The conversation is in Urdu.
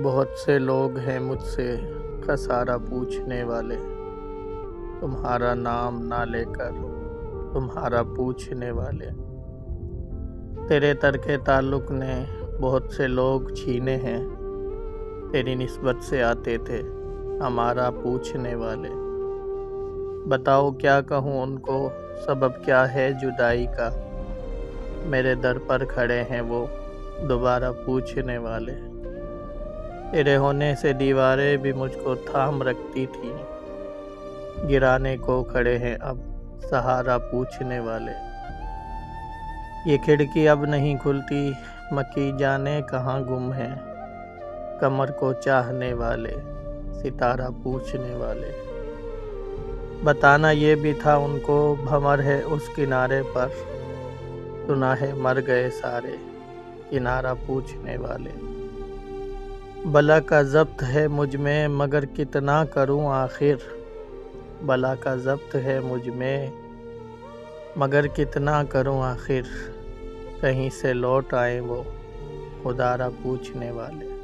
بہت سے لوگ ہیں مجھ سے خسارہ پوچھنے والے، تمہارا نام نہ لے کر تمہارا پوچھنے والے۔ تیرے ترک تعلق نے بہت سے لوگ چھینے ہیں، تیری نسبت سے آتے تھے ہمارا پوچھنے والے۔ بتاؤ کیا کہوں ان کو، سبب کیا ہے جدائی کا، میرے در پر کھڑے ہیں وہ دوبارہ پوچھنے والے۔ تیرے ہونے سے دیواریں بھی مجھ کو تھام رکھتی تھیں، گرانے کو کھڑے ہیں اب سہارا پوچھنے والے۔ یہ کھڑکی اب نہیں کھلتی، مکی جانے کہاں گم ہیں، کمر کو چاہنے والے ستارہ پوچھنے والے۔ بتانا یہ بھی تھا ان کو، بھنور ہے اس کنارے پر، سنا ہے مر گئے سارے کنارہ پوچھنے والے۔ بلا کا ضبط ہے مجھ میں مگر کتنا کروں آخر، بلا کا ضبط ہے مجھ میں مگر کتنا کروں آخر، کہیں سے لوٹ آئیں وہ خدا را پوچھنے والے۔